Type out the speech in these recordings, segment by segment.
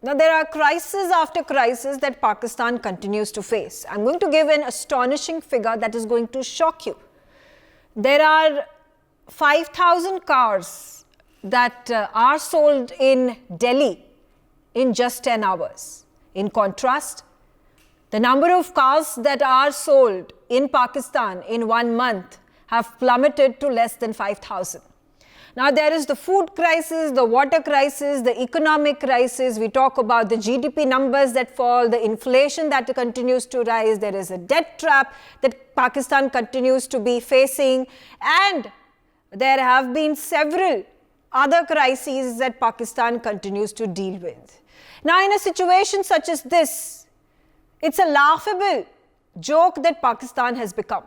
Now, there are crisis after crisis that Pakistan continues to face. I'm going to give an astonishing figure that is going to shock you. There are 5,000 cars that are sold in Delhi in just 10 hours. In contrast, the number of cars that are sold in Pakistan in 1 month have plummeted to less than 5,000. Now, there is the food crisis, the water crisis, the economic crisis. We talk about the GDP numbers that fall, the inflation that continues to rise. There is a debt trap that Pakistan continues to be facing. And there have been several other crises that Pakistan continues to deal with. Now, in a situation such as this, it's a laughable joke that Pakistan has become.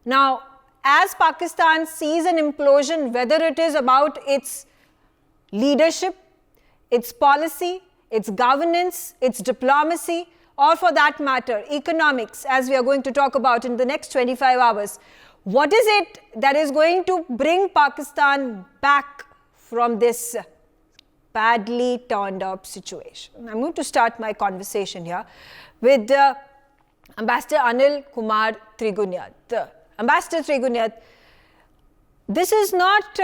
Now, as Pakistan sees an implosion, whether it is about its leadership, its policy, its governance, its diplomacy, or for that matter, economics, as we are going to talk about in the next 25 hours, what is it that is going to bring Pakistan back from this badly turned up situation? I'm going to start my conversation here with Ambassador Anil Kumar Trigunyat. Ambassador Trigunyat, this is not,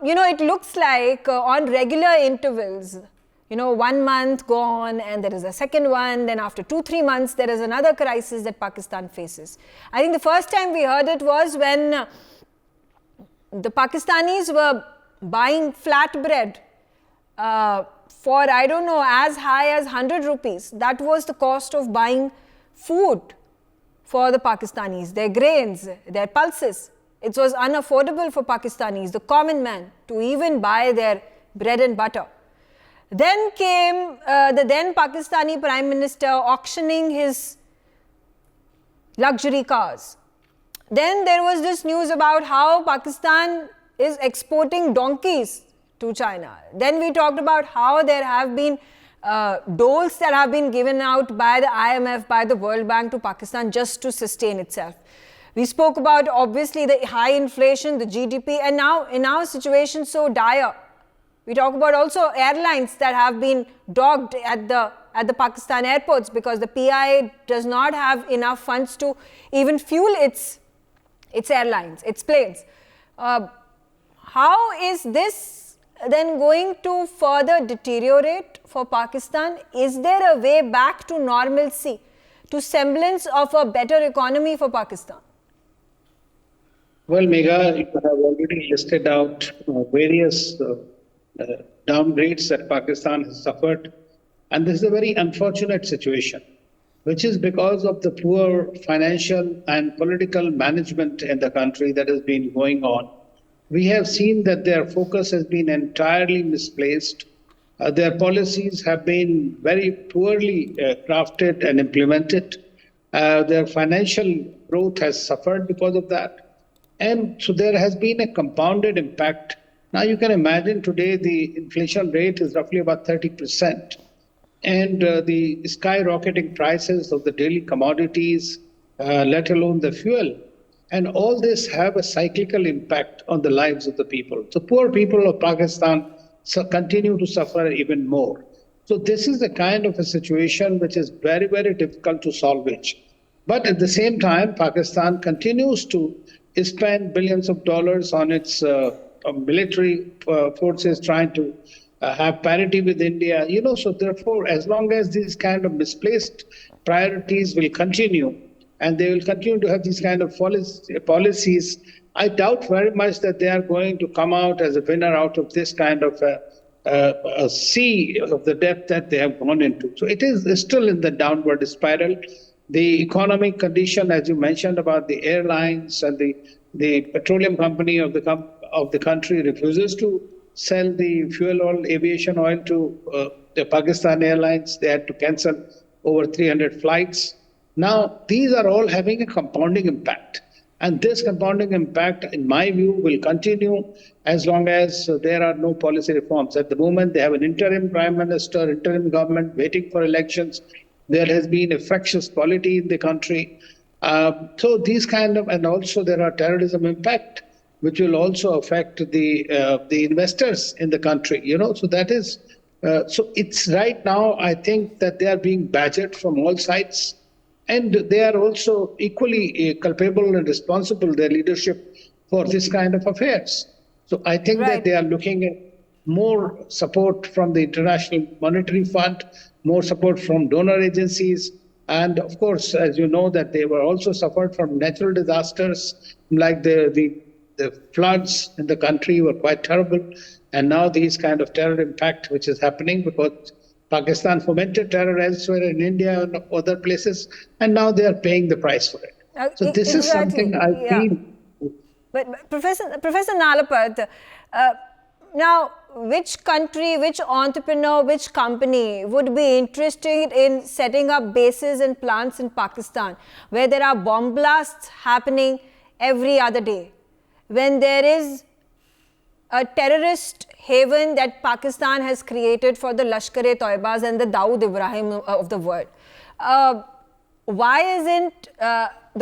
it looks like on regular intervals, 1 month gone and there is a second one, then after 2-3 months there is another crisis that Pakistan faces. I think the first time we heard it was when the Pakistanis were buying flatbread for, I don't know, as high as 100 rupees. That was the cost of buying food for the Pakistanis, their grains, their pulses. It was unaffordable for Pakistanis, the common man, to even buy their bread and butter. Then came the then Pakistani Prime Minister auctioning his luxury cars. Then there was this news about how Pakistan is exporting donkeys to China. Then we talked about how there have been doles that have been given out by the IMF, by the World Bank to Pakistan just to sustain itself. We spoke about obviously the high inflation, the GDP, and now in our situation so dire, we talk about also airlines that have been dogged at the Pakistan airports because the PI does not have enough funds to even fuel its airlines, its planes. How is this then going to further deteriorate for Pakistan? Is there a way back to normalcy, to semblance of a better economy for Pakistan? Well, Megha, you have already listed out various downgrades that Pakistan has suffered. And this is a very unfortunate situation, which is because of the poor financial and political management in the country that has been going on. We have seen that their focus has been entirely misplaced. Their policies have been very poorly crafted and implemented. Their financial growth has suffered because of that. And so there has been a compounded impact. Now you can imagine today the inflation rate is roughly about 30%. And the skyrocketing prices of the daily commodities, let alone the fuel, and all this have a cyclical impact on the lives of the people. The poor people of Pakistan continue to suffer even more. So this is the kind of a situation which is very, very difficult to salvage. But at the same time, Pakistan continues to spend billions of dollars on its military forces, trying to have parity with India. So therefore, as long as these kind of misplaced priorities will continue, and they will continue to have these kind of policies, I doubt very much that they are going to come out as a winner out of this kind of a sea of the depth that they have gone into. So it is still in the downward spiral. The economic condition, as you mentioned about the airlines and the petroleum company of the country refuses to sell the fuel oil, aviation oil to the Pakistan Airlines. They had to cancel over 300 flights. Now, these are all having a compounding impact. And this compounding impact, in my view, will continue as long as there are no policy reforms. At the moment, they have an interim prime minister, interim government waiting for elections. There has been a fractious polity in the country. So these kind of, and also there are terrorism impact, which will also affect the investors in the country. So that is So it's right now, I think that they are being badgered from all sides, and they are also equally culpable and responsible, their leadership, for this kind of affairs. So I think that Right. they are looking at more support from the International Monetary Fund, more support from donor agencies, and of course, as you know, that they were also suffered from natural disasters like the floods in the country were quite terrible, and now these kind of terror impact which is happening because Pakistan fomented terror elsewhere in India and other places, and now they are paying the price for it. So this is Exactly. something I Yeah. feel. But Professor Nalapat, now which country, which entrepreneur, which company would be interested in setting up bases and plants in Pakistan where there are bomb blasts happening every other day, when there is a terrorist haven that Pakistan has created for the Lashkar-e-Toibas and the Dawood Ibrahim of the world? Why isn't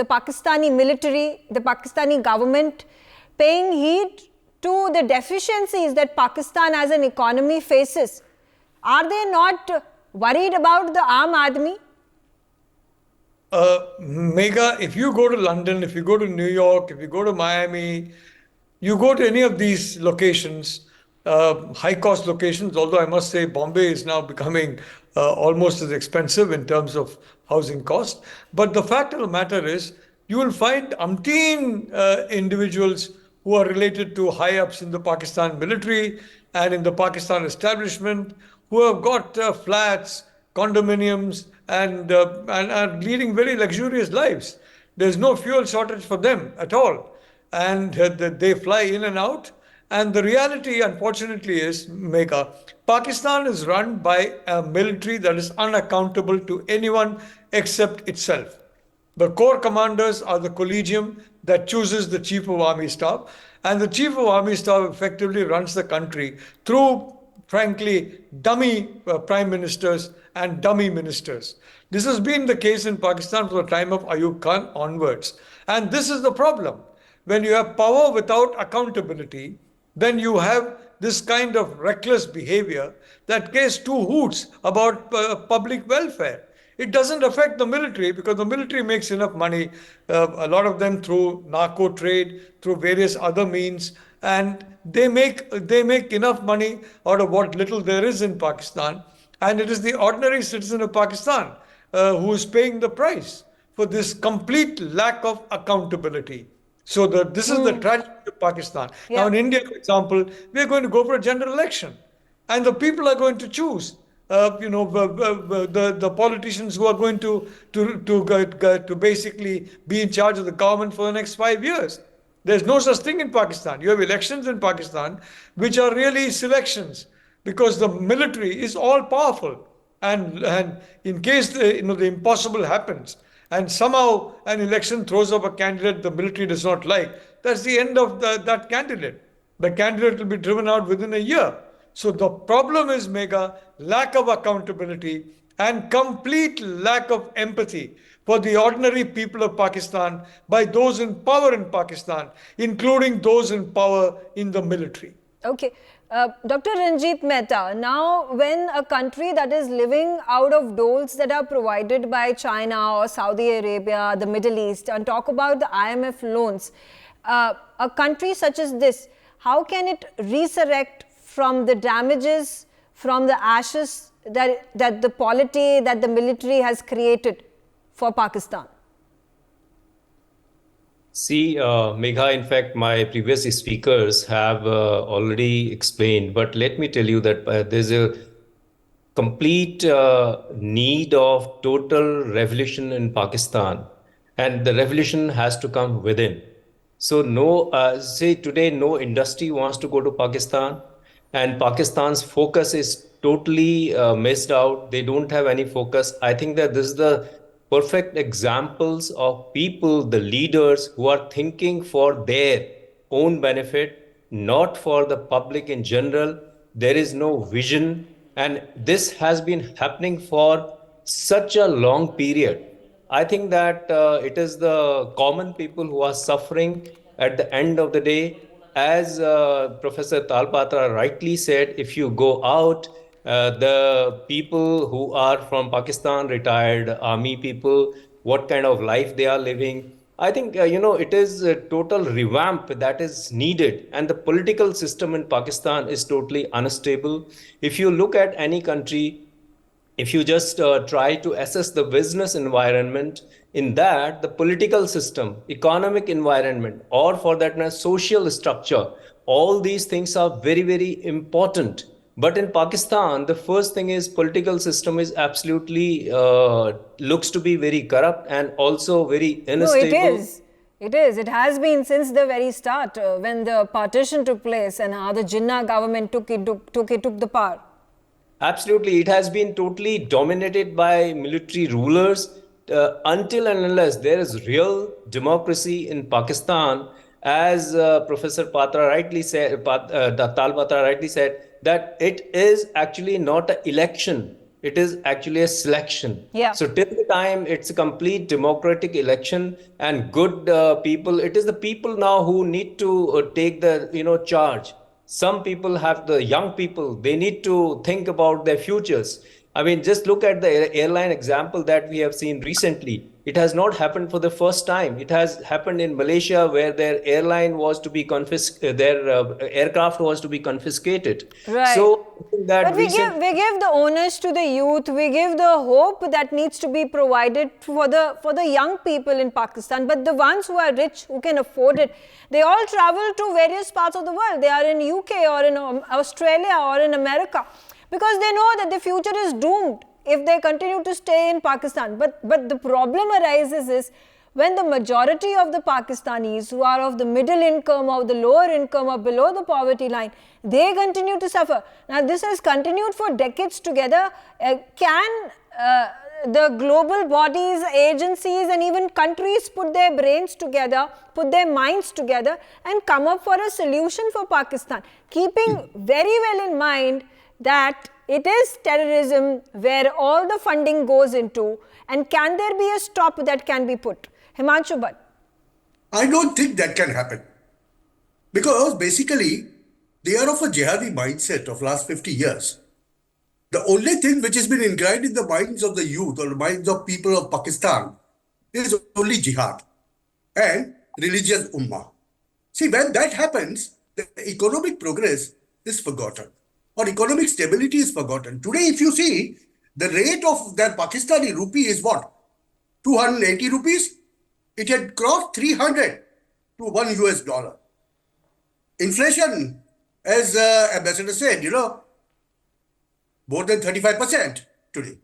the Pakistani military, the Pakistani government paying heed to the deficiencies that Pakistan as an economy faces? Are they not worried about the Aam Admi? Megha, if you go to London, if you go to New York, if you go to Miami, you go to any of these locations, high cost locations, although I must say Bombay is now becoming almost as expensive in terms of housing cost. But the fact of the matter is, you will find umpteen individuals who are related to high ups in the Pakistan military and in the Pakistan establishment who have got flats, condominiums, and are leading very luxurious lives. There's no fuel shortage for them at all. And they fly in and out. And the reality, unfortunately, is, Megha, Pakistan is run by a military that is unaccountable to anyone except itself. The corps commanders are the collegium that chooses the chief of army staff, and the chief of army staff effectively runs the country through, frankly, dummy prime ministers and dummy ministers. This has been the case in Pakistan from the time of Ayub Khan onwards. And this is the problem. When you have power without accountability, then you have this kind of reckless behavior that cares two hoots about public welfare. It doesn't affect the military because the military makes enough money, a lot of them through narco trade, through various other means, and they make enough money out of what little there is in Pakistan. And it is the ordinary citizen of Pakistan who is paying the price for this complete lack of accountability. So this is the tragedy of Pakistan. Now, Yeah. in India, for example, we are going to go for a general election, and the people are going to choose. The politicians who are going to basically be in charge of the government for the next 5 years. There's no such thing in Pakistan. You have elections in Pakistan, which are really selections, because the military is all powerful, and in case the impossible happens, and somehow an election throws up a candidate the military does not like, that's the end of that candidate. The candidate will be driven out within a year. So the problem is, Mega, lack of accountability and complete lack of empathy for the ordinary people of Pakistan by those in power in Pakistan, including those in power in the military. Okay. Dr. Ranjit Mehta, now when a country that is living out of doles that are provided by China or Saudi Arabia, the Middle East, and talk about the IMF loans, a country such as this, how can it resurrect from the damages, from the ashes that the polity, that the military has created for Pakistan? See, Megha, in fact, my previous speakers have already explained, but let me tell you that there's a complete need of total revolution in Pakistan, and the revolution has to come within. So, no, say today, no industry wants to go to Pakistan, and Pakistan's focus is totally missed out. They don't have any focus. I think that this is the perfect examples of people, the leaders who are thinking for their own benefit, not for the public in general. There is no vision, and this has been happening for such a long period. I think that it is the common people who are suffering at the end of the day. As Professor Talpatra rightly said, if you go out the people who are from Pakistan, retired army people, what kind of life they are living. I think, it is a total revamp that is needed. And the political system in Pakistan is totally unstable. If you look at any country, if you just try to assess the business environment, in that the political system, economic environment, or for that matter social structure, all these things are very, very important. But in Pakistan, the first thing is political system is absolutely looks to be very corrupt and also very No, it unstable. is. It is. It has been since the very start when the partition took place and how the Jinnah government took the power. Absolutely, it has been totally dominated by military rulers until and unless there is real democracy in Pakistan, as Professor Patra rightly said, Tal Patra rightly said, that it is actually not an election; it is actually a selection. Yeah. So till the time it's a complete democratic election and good people, it is the people now who need to take the charge. Some people have, the young people, they need to think about their futures. I mean, just look at the airline example that we have seen recently. It has not happened for the first time. It has happened in Malaysia, where their airline was to be their aircraft was to be confiscated. Right. So that But we give the onus to the youth. We give the hope that needs to be provided for the young people in Pakistan. But the ones who are rich, who can afford it, they all travel to various parts of the world. They are in UK or in Australia or in America, because they know that the future is doomed if they continue to stay in Pakistan. But the problem arises is when the majority of the Pakistanis who are of the middle income or the lower income or below the poverty line, they continue to suffer. Now this has continued for decades together. Can the global bodies, agencies and even countries put their brains together, put their minds together and come up for a solution for Pakistan, keeping very well in mind that it is terrorism where all the funding goes into, and can there be a stop that can be put? Himanshu Bhatt. I don't think that can happen. Because basically, they are of a jihadi mindset of last 50 years. The only thing which has been ingrained in the minds of the youth or the minds of people of Pakistan is only jihad and religious ummah. See, when that happens, the economic progress is forgotten or economic stability is forgotten. Today, if you see, the rate of that Pakistani rupee is what? 280 rupees? It had crossed 300 to $1 US. Inflation, as Ambassador said, more than 35% today.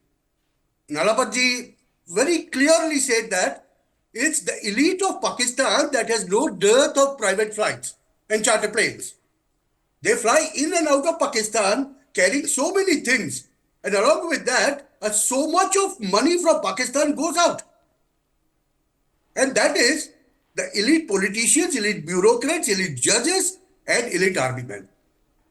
Nalapatji very clearly said that it's the elite of Pakistan that has no dearth of private flights and charter planes. They fly in and out of Pakistan carrying so many things. And along with that, so much of money from Pakistan goes out. And that is the elite politicians, elite bureaucrats, elite judges, and elite army men.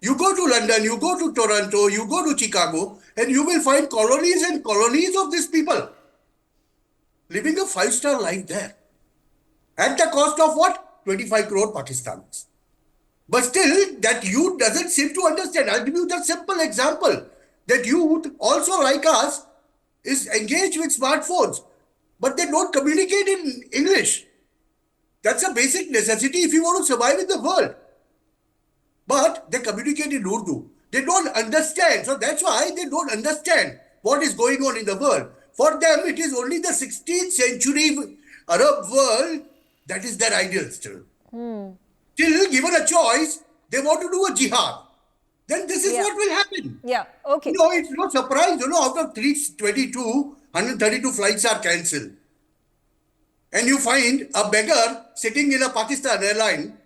You go to London, you go to Toronto, you go to Chicago, and you will find colonies and colonies of these people living a five-star life there. At the cost of what? 25 crore Pakistanis. But still, that youth doesn't seem to understand. I'll give you the simple example. That youth, also like us, is engaged with smartphones, but they don't communicate in English. That's a basic necessity if you want to survive in the world. But they communicate in Urdu. They don't understand. So that's why they don't understand what is going on in the world. For them, it is only the 16th century Arab world that is their ideal still. Till given a choice, they want to do a jihad. Then this is what will happen. Yeah, okay. It's no surprise, out of 322, 132 flights are cancelled. And you find a beggar sitting in a Pakistan airline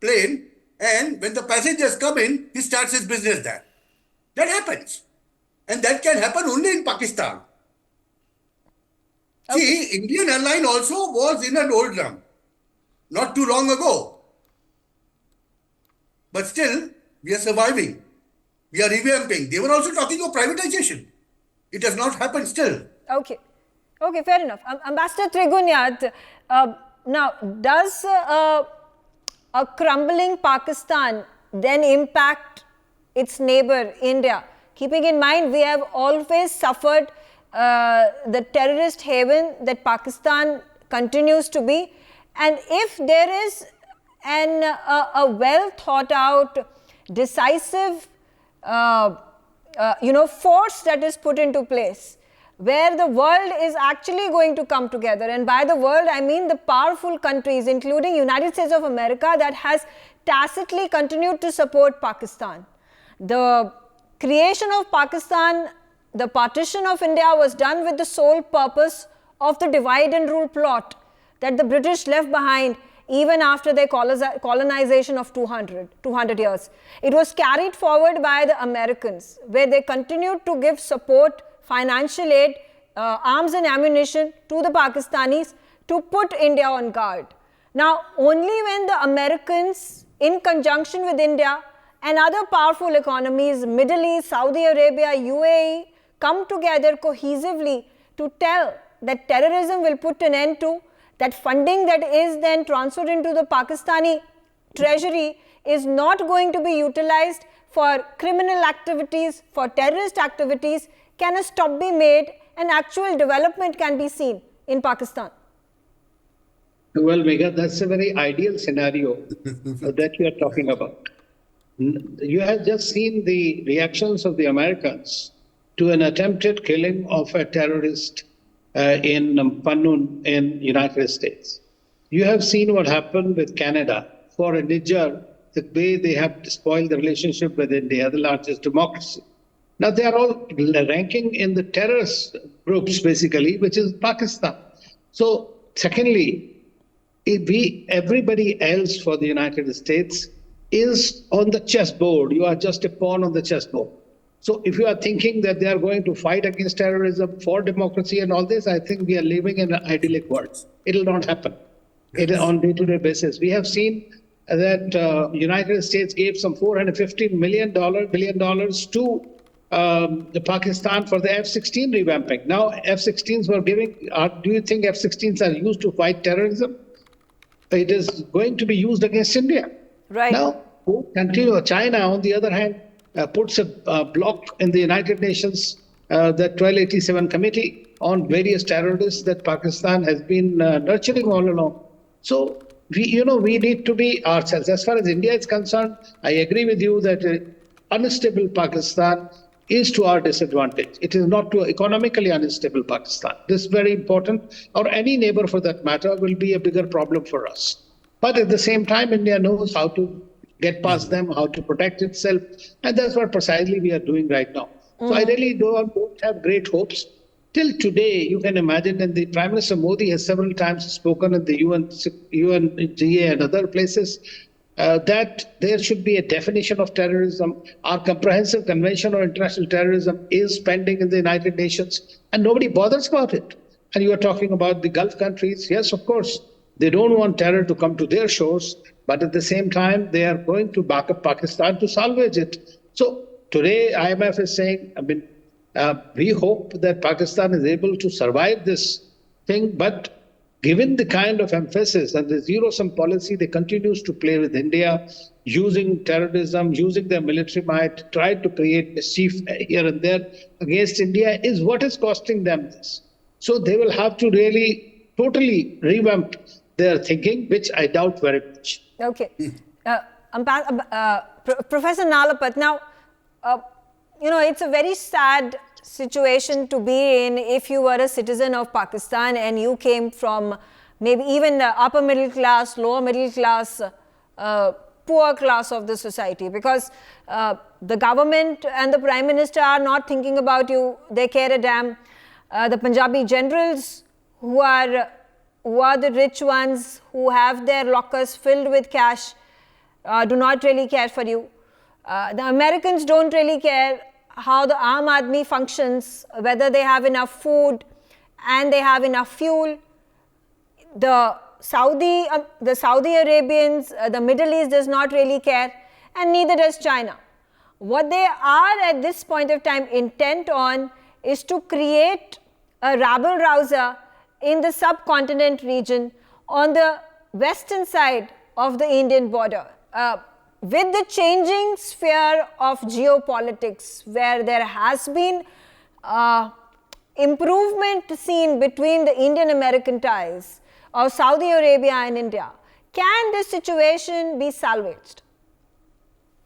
plane, and when the passengers come in, he starts his business there. That happens. And that can happen only in Pakistan. Okay. See, Indian Airline also was in an old drum not too long ago. But still, we are surviving. We are revamping. They were also talking of privatization. It has not happened still. Okay. Okay, fair enough. Ambassador Trigunyat, now, does a crumbling Pakistan then impact its neighbor, India? keeping in mind we have always suffered the terrorist haven that Pakistan continues to be. And if there is a well thought out, decisive force that is put into place, where the world is actually going to come together, and by the world I mean the powerful countries, including United States of America, that has tacitly continued to support Pakistan. The creation of Pakistan, the partition of India was done with the sole purpose of the divide and rule plot that the British left behind even after their colonization of 200 years. It was carried forward by the Americans, where they continued to give support, financial aid, arms and ammunition to the Pakistanis to put India on guard. Now, only when the Americans, in conjunction with India and other powerful economies, Middle East, Saudi Arabia, UAE, come together cohesively to tell that terrorism will put an end to, that funding that is then transferred into the Pakistani treasury is not going to be utilized for criminal activities, for terrorist activities, can a stop be made and actual development can be seen in Pakistan? Well, Megha, that's a very ideal scenario that you are talking about. You have just seen the reactions of the Americans to an attempted killing of a terrorist in Pannun in United States. You have seen what happened with Canada for a Niger, the way they have spoiled the relationship with India, the largest democracy. Now they are all ranking in the terrorist groups basically, which is Pakistan. So secondly, everybody else for the United States is on the chessboard. You are just a pawn on the chessboard. So if you are thinking that they are going to fight against terrorism for democracy and all this, I think we are living in an idyllic world. It will not happen. It is on day-to-day basis. We have seen that United States gave some $450 billion to the Pakistan for the F-16 revamping. Now F-16s were giving. Do you think F-16s are used to fight terrorism? It is going to be used against India. Right. Now, continue. China, on the other hand, puts a block in the United Nations, the 1287 committee on various terrorists that Pakistan has been nurturing all along. So we need to be ourselves. As far as India is concerned, I agree with you that unstable Pakistan is to our disadvantage. It is not to economically unstable Pakistan. This is very important, or any neighbor for that matter will be a bigger problem for us. But at the same time, India knows how to get past them, how to protect itself. And that's what precisely we are doing right now. So I really don't have great hopes. Till today, you can imagine, and the Prime Minister Modi has several times spoken at the UNGA and other places, that there should be a definition of terrorism. Our comprehensive convention on international terrorism is pending in the United Nations, and nobody bothers about it. And you are talking about the Gulf countries. Yes, of course, they don't want terror to come to their shores, but at the same time, they are going to back up Pakistan to salvage it. So today, IMF is saying, we hope that Pakistan is able to survive this thing, but given the kind of emphasis and the zero-sum policy they continues to play with India, using terrorism, using their military might, try to create mischief here and there against India, is what is costing them this. So they will have to really totally revamp their thinking, which I doubt very much. Okay. Professor Nalapat, now, it's a very sad situation to be in if you were a citizen of Pakistan and you came from maybe even the upper middle class, lower middle class, poor class of the society, because the government and the Prime Minister are not thinking about you. They care a damn. The Punjabi generals who are the rich ones, who have their lockers filled with cash, do not really care for you. The Americans don't really care how the Aam Aadmi functions, whether they have enough food and they have enough fuel. The Saudi Arabians, the Middle East does not really care, and neither does China. What they are at this point of time intent on is to create a rabble-rouser in the subcontinent region on the western side of the Indian border. with the changing sphere of geopolitics, where there has been improvement seen between the Indian-American ties of Saudi Arabia and India, can this situation be salvaged?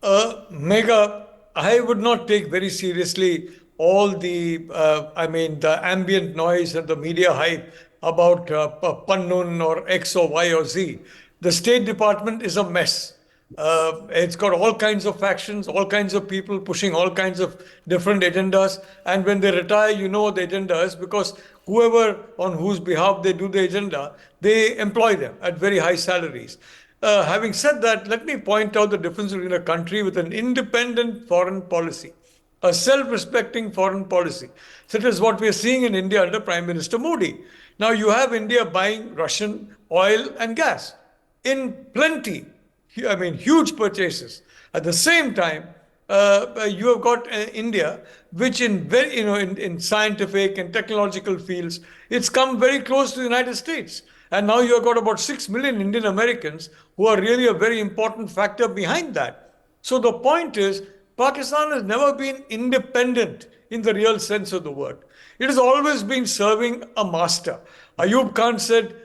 Megha, I would not take very seriously all the, the ambient noise and the media hype about Pannun or X or Y or Z. The State Department is a mess. It's got all kinds of factions, all kinds of people pushing all kinds of different agendas. And when they retire, you know what the agenda is, because whoever on whose behalf they do the agenda, they employ them at very high salaries. Having said that, let me point out the difference between a country with an independent foreign policy, a self-respecting foreign policy, such as what we are seeing in India under Prime Minister Modi. Now you have India buying Russian oil and gas in plenty, huge purchases. At the same time, you have got India, which in very, in scientific and technological fields, it's come very close to the United States. And now you have got about 6 million Indian Americans who are really a very important factor behind that. So the point is, Pakistan has never been independent in the real sense of the word. It has always been serving a master. Ayub Khan said,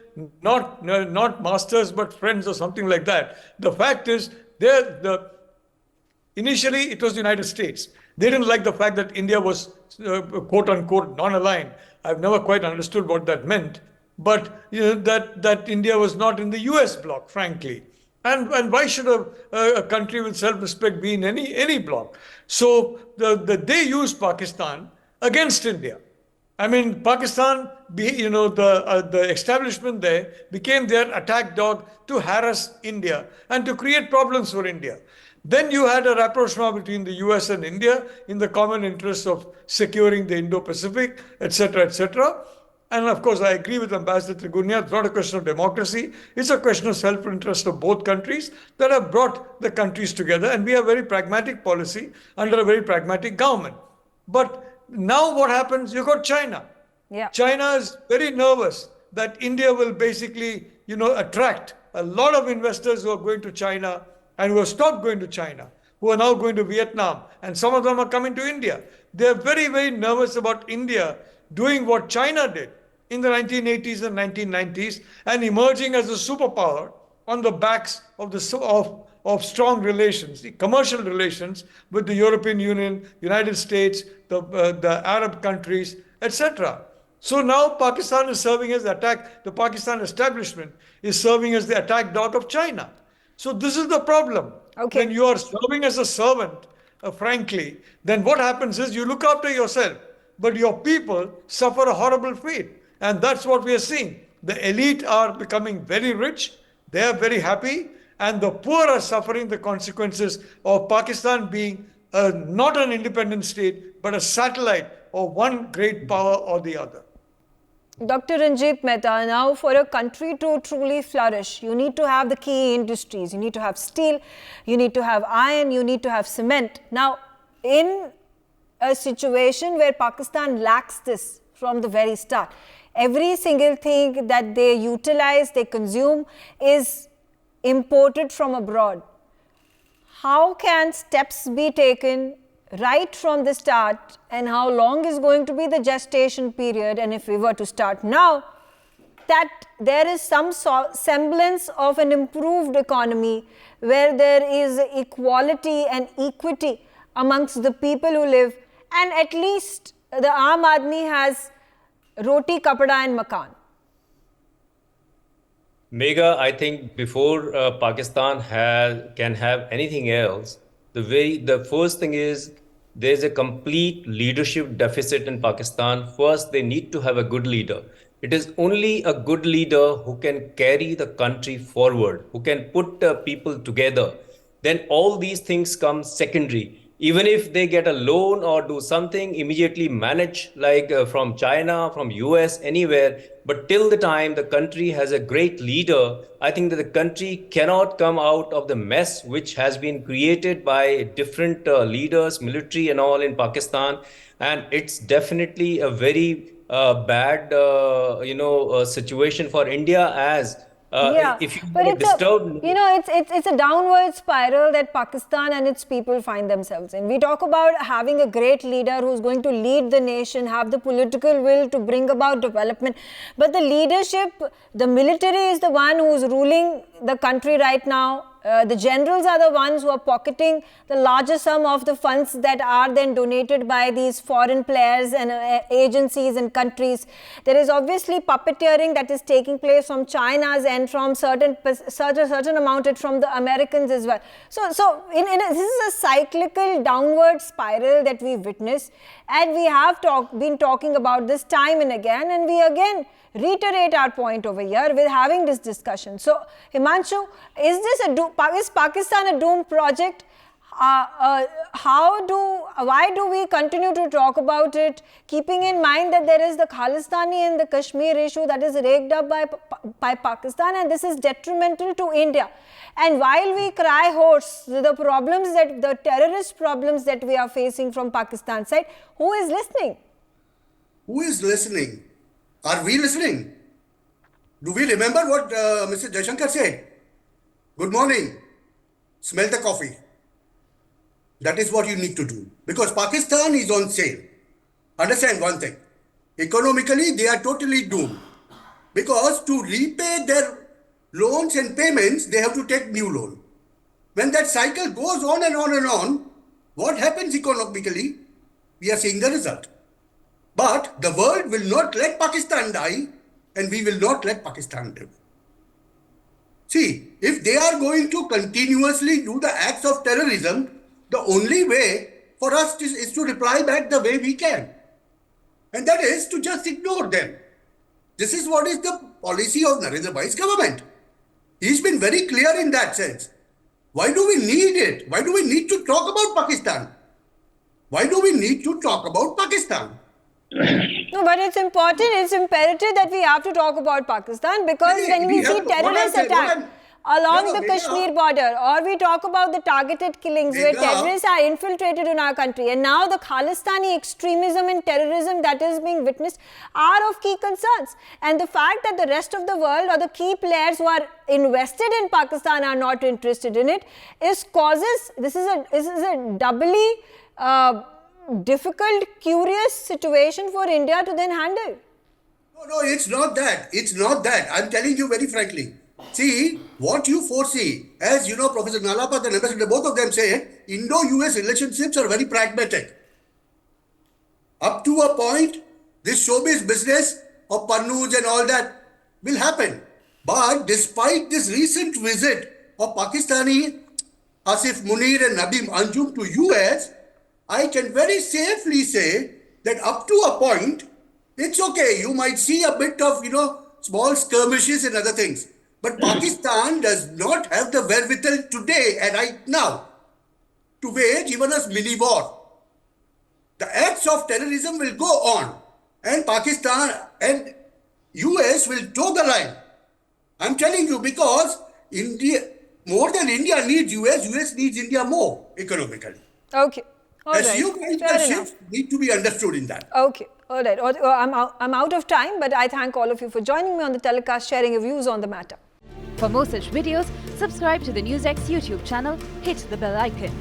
not masters, but friends or something like that. The fact is, initially it was the United States. They didn't like the fact that India was quote unquote non-aligned. I've never quite understood what that meant. But that India was not in the US bloc, frankly. And why should a country with self-respect be in any bloc? So they used Pakistan against India. Pakistan, the establishment there became their attack dog to harass India and to create problems for India. Then you had a rapprochement between the US and India in the common interest of securing the Indo-Pacific, etc., etc. And of course, I agree with Ambassador Trigunya, it's not a question of democracy, it's a question of self-interest of both countries that have brought the countries together. And we have a very pragmatic policy under a very pragmatic government. But now what happens? You got China. Yeah. China is very nervous that India will basically, attract a lot of investors who are going to China and who have stopped going to China, who are now going to Vietnam, and some of them are coming to India. They are very, very nervous about India doing what China did in the 1980s and 1990s and emerging as a superpower on the backs of strong relations, commercial relations with the European Union, United States, the Arab countries, etc. So now Pakistan is serving as the Pakistan establishment is serving as the attack dog of China. So this is the problem. Okay. When you are serving as a servant, frankly, then what happens is you look after yourself, but your people suffer a horrible fate. And that's what we are seeing. The elite are becoming very rich, they are very happy, and the poor are suffering the consequences of Pakistan being not an independent state, but a satellite of one great power or the other. Dr. Ranjit Mehta, now for a country to truly flourish, you need to have the key industries. You need to have steel, you need to have iron, you need to have cement. Now, in a situation where Pakistan lacks this from the very start, every single thing that they utilize, they consume, is imported from abroad. How can steps be taken right from the start, and how long is going to be the gestation period? And if we were to start now, that there is some semblance of an improved economy where there is equality and equity amongst the people who live, and at least the Aam Aadmi has roti, kapda and makan. Megha, I think before Pakistan can have anything else, the first thing is there's a complete leadership deficit in Pakistan. First, they need to have a good leader. It is only a good leader who can carry the country forward, who can put people together. Then all these things come secondary. Even if they get a loan or do something, immediately manage like from China, from US, anywhere. But till the time the country has a great leader, I think that the country cannot come out of the mess which has been created by different leaders, military and all in Pakistan. And it's definitely a very bad situation for India, as If you but are it's disturbed, it's a downward spiral that Pakistan and its people find themselves in. We talk about having a great leader who's going to lead the nation, have the political will to bring about development, but the leadership, the military is the one who's ruling the country right now. The generals are the ones who are pocketing the larger sum of the funds that are then donated by these foreign players and agencies and countries. There is obviously puppeteering that is taking place from China's and from certain amount from the Americans as well. So this is a cyclical downward spiral that we witness, and we have been talking about this time and again, and we again reiterate our point over here with having this discussion. So, Himanshu, is Pakistan a doomed project? Why do we continue to talk about it, keeping in mind that there is the Khalistani and the Kashmir issue that is raked up by Pakistan, and this is detrimental to India. And while we cry hoarse the terrorist problems that we are facing from Pakistan's side, who is listening? Who is listening? Are we listening? Do we remember what Mr. Jaishankar said? Good morning. Smell the coffee. That is what you need to do. Because Pakistan is on sale. Understand one thing. Economically, they are totally doomed. Because to repay their loans and payments, they have to take new loan. When that cycle goes on and on and on, what happens economically? We are seeing the result. But the world will not let Pakistan die, and we will not let Pakistan live. See, if they are going to continuously do the acts of terrorism, the only way for us is to reply back the way we can. And that is to just ignore them. This is what is the policy of Narendra Bhai's government. He's been very clear in that sense. Why do we need it? Why do we need to talk about Pakistan? Why do we need to talk about Pakistan? No, but it's important, it's imperative that we have to talk about Pakistan, because when we see terrorist attacks along the Kashmir border, or we talk about the targeted killings where terrorists are infiltrated in our country, and now the Khalistani extremism and terrorism that is being witnessed are of key concerns. And the fact that the rest of the world or the key players who are invested in Pakistan are not interested in it this is a doubly difficult, curious situation for India to then handle. No, it's not that. It's not that. I'm telling you very frankly. See, what you foresee, as you know, Professor Nalapat and Ambassador, both of them say, Indo-US relationships are very pragmatic. Up to a point, this showbiz business of Parnuj and all that will happen. But despite this recent visit of Pakistani Asif Munir and Nadim Anjum to US, I can very safely say that up to a point, it's okay. You might see a bit of, small skirmishes and other things. But Pakistan does not have the wherewithal today and right now to wage even a mini war. The acts of terrorism will go on, and Pakistan and US will toe the line. I'm telling you, because India, more than India needs US needs India more economically. Okay. All right. The shift need to be understood in that. Okay. All right. I'm out of time, but I thank all of you for joining me on the telecast, sharing your views on the matter. For more such videos, subscribe to the NewsX YouTube channel, hit the bell icon.